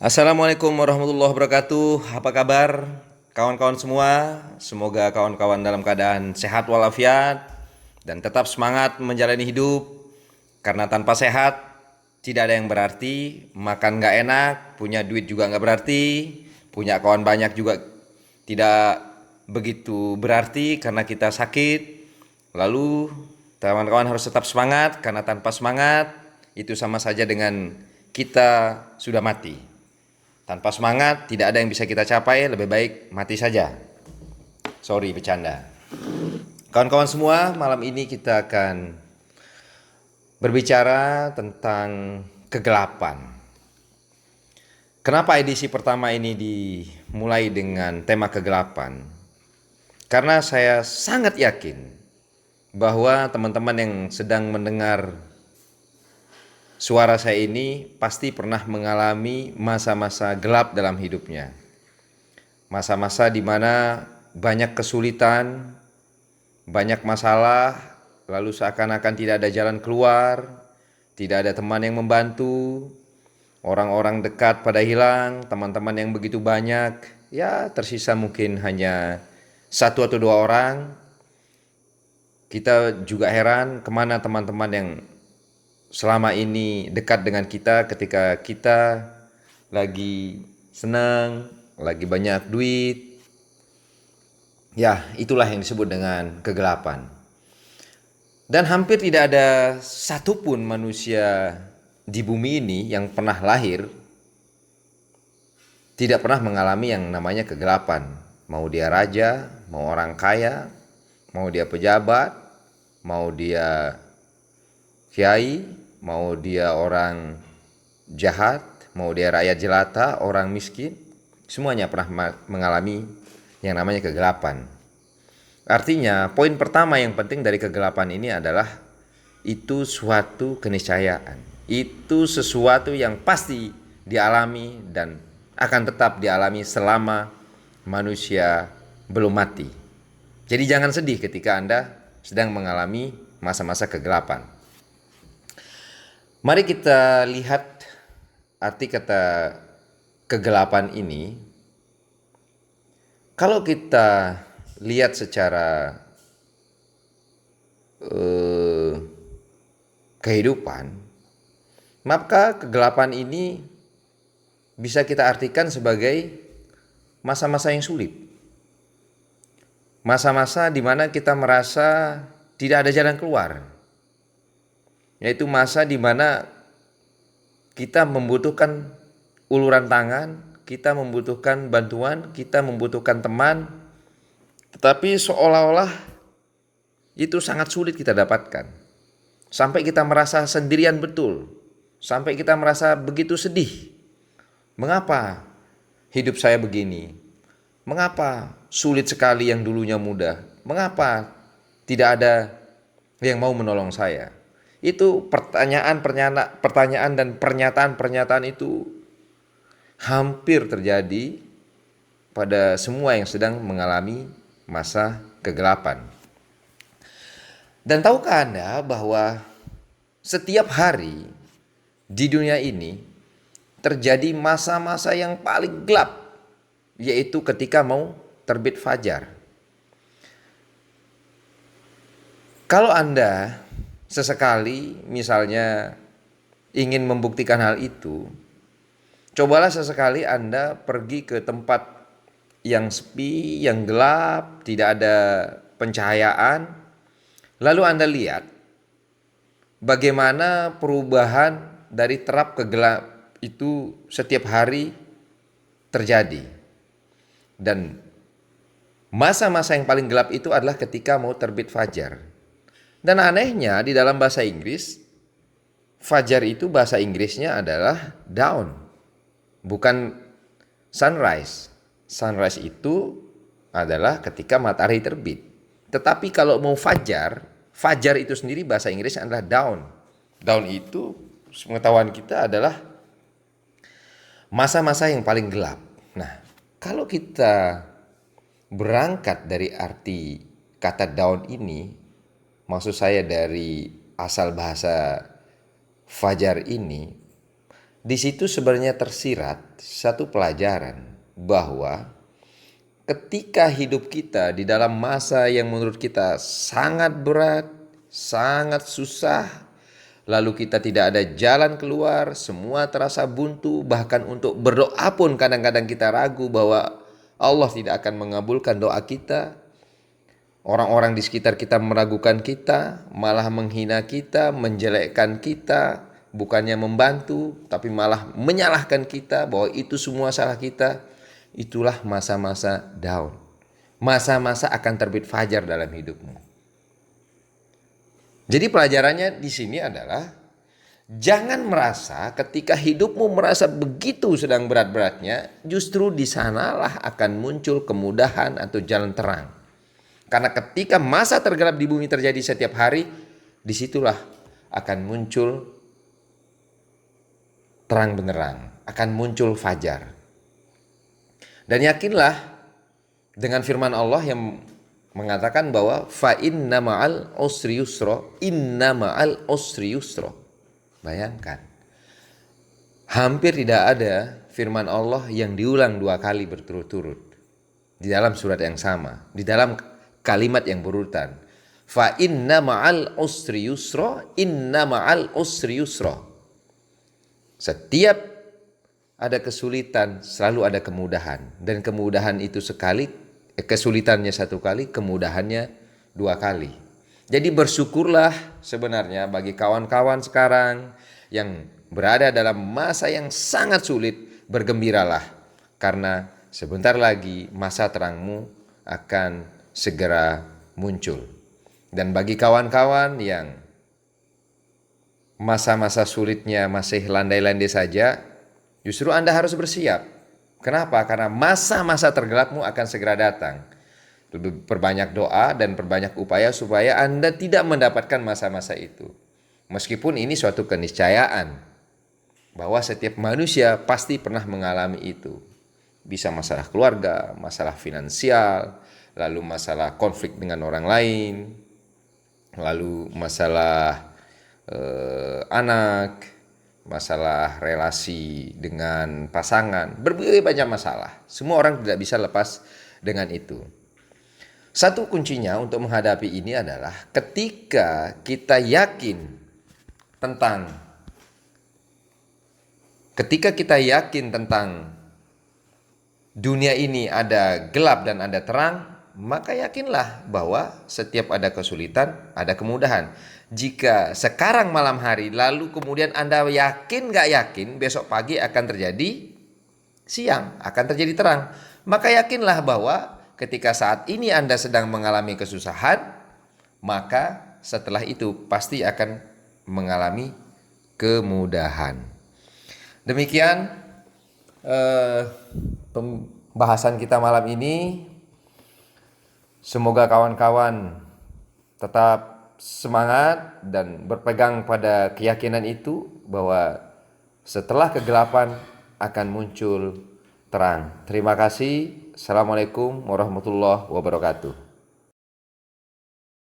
Assalamualaikum warahmatullahi wabarakatuh. Apa kabar kawan-kawan semua? Semoga kawan-kawan dalam keadaan sehat walafiat dan tetap semangat menjalani hidup. Karena tanpa sehat tidak ada yang berarti. Makan nggak enak, punya duit juga nggak berarti, punya kawan banyak juga tidak begitu berarti karena kita sakit. Lalu kawan-kawan harus tetap semangat karena tanpa semangat itu sama saja dengan kita sudah mati. Tanpa semangat tidak ada yang bisa kita capai, lebih baik mati saja. Sorry, bercanda. Kawan-kawan semua, malam ini kita akan berbicara tentang kegelapan. Kenapa edisi pertama ini dimulai dengan tema kegelapan? Karena saya sangat yakin bahwa teman-teman yang sedang mendengar suara saya ini pasti pernah mengalami masa-masa gelap dalam hidupnya. Masa-masa di mana banyak kesulitan, banyak masalah, lalu seakan-akan tidak ada jalan keluar, tidak ada teman yang membantu, orang-orang dekat pada hilang, teman-teman yang begitu banyak, ya tersisa mungkin hanya satu atau dua orang. Kita juga heran kemana teman-teman yang selama ini dekat dengan kita ketika kita lagi senang, lagi banyak duit. Ya, itulah yang disebut dengan kegelapan. Dan hampir tidak ada satupun manusia di bumi ini yang pernah lahir tidak pernah mengalami yang namanya kegelapan. Mau dia raja, mau orang kaya, mau dia pejabat, mau dia kiai, mau dia orang jahat, mau dia rakyat jelata, orang miskin, semuanya pernah mengalami yang namanya kegelapan. Artinya, poin pertama yang penting dari kegelapan ini adalah itu suatu keniscayaan. Itu sesuatu yang pasti dialami dan akan tetap dialami selama manusia belum mati. Jadi jangan sedih ketika Anda sedang mengalami masa-masa kegelapan. Mari kita lihat arti kata kegelapan ini. Kalau kita lihat secara kehidupan, maka kegelapan ini bisa kita artikan sebagai masa-masa yang sulit. Masa-masa di mana kita merasa tidak ada jalan keluar. Yaitu masa di mana kita membutuhkan uluran tangan, kita membutuhkan bantuan, kita membutuhkan teman, tetapi seolah-olah itu sangat sulit kita dapatkan. Sampai kita merasa sendirian betul, sampai kita merasa begitu sedih. Mengapa hidup saya begini? Mengapa sulit sekali yang dulunya mudah? Mengapa tidak ada yang mau menolong saya? Itu pertanyaan dan pernyataan itu hampir terjadi pada semua yang sedang mengalami masa kegelapan. Dan tahukah Anda bahwa setiap hari di dunia ini terjadi masa-masa yang paling gelap, yaitu ketika mau terbit fajar. Kalau Anda sesekali misalnya ingin membuktikan hal itu, cobalah sesekali Anda pergi ke tempat yang sepi, yang gelap, tidak ada pencahayaan. Lalu Anda lihat bagaimana perubahan dari terap ke gelap itu setiap hari terjadi. Dan masa-masa yang paling gelap itu adalah ketika mau terbit fajar. Dan anehnya di dalam bahasa Inggris, fajar itu bahasa Inggrisnya adalah dawn, bukan sunrise. Sunrise itu adalah ketika matahari terbit. Tetapi kalau mau fajar, fajar itu sendiri bahasa Inggrisnya adalah dawn. Dawn itu pengetahuan kita adalah masa-masa yang paling gelap. Nah, kalau kita berangkat dari arti kata dawn ini, maksud saya dari asal bahasa fajar ini, Di situ sebenarnya tersirat satu pelajaran bahwa ketika hidup kita di dalam masa yang menurut kita sangat berat, sangat susah, lalu kita tidak ada jalan keluar, semua terasa buntu, bahkan untuk berdoa pun kadang-kadang kita ragu bahwa Allah tidak akan mengabulkan doa kita. Orang-orang di sekitar kita meragukan kita, malah menghina kita, menjelekkan kita, bukannya membantu, tapi malah menyalahkan kita bahwa itu semua salah kita. Itulah masa-masa down. Masa-masa akan terbit fajar dalam hidupmu. Jadi pelajarannya di sini adalah jangan merasa ketika hidupmu merasa begitu sedang berat-beratnya, justru di sanalah akan muncul kemudahan atau jalan terang. Karena ketika masa tergelap di bumi terjadi setiap hari, disitulah akan muncul terang benderang, akan muncul fajar. Dan yakinlah dengan firman Allah yang mengatakan bahwa fa inna ma'al usri yusra, inna ma'al usri yusra. Bayangkan, hampir tidak ada firman Allah yang diulang 2 kali berturut-turut di dalam surat yang sama, di dalam kalimat yang berurutan. Fa inna ma'al usri yusra, inna ma'al usri yusra. Setiap ada kesulitan selalu ada kemudahan, dan kemudahan itu sekali, kesulitannya 1 kali, kemudahannya 2 kali. Jadi bersyukurlah sebenarnya bagi kawan-kawan sekarang yang berada dalam masa yang sangat sulit, bergembiralah karena sebentar lagi masa terangmu akan segera muncul. Dan bagi kawan-kawan yang masa-masa sulitnya masih landai-landai saja, justru Anda harus bersiap. Kenapa? Karena masa-masa tergelapmu akan segera datang. Lebih perbanyak doa dan perbanyak upaya supaya Anda tidak mendapatkan masa-masa itu. Meskipun ini suatu keniscayaan bahwa setiap manusia pasti pernah mengalami itu. Bisa masalah keluarga, masalah finansial, lalu masalah konflik dengan orang lain, lalu masalah anak, masalah relasi dengan pasangan, berbagai banyak masalah. Semua orang tidak bisa lepas dengan itu. Satu kuncinya untuk menghadapi ini adalah ketika kita yakin tentang dunia ini ada gelap dan ada terang, maka yakinlah bahwa setiap ada kesulitan, ada kemudahan. Jika sekarang malam hari, lalu kemudian Anda yakin gak yakin besok pagi akan terjadi siang, akan terjadi terang, maka yakinlah bahwa ketika saat ini Anda sedang mengalami kesusahan, maka setelah itu pasti akan mengalami kemudahan. Demikian pembahasan kita malam ini. Semoga kawan-kawan tetap semangat dan berpegang pada keyakinan itu bahwa setelah kegelapan akan muncul terang. Terima kasih. Assalamualaikum warahmatullahi wabarakatuh.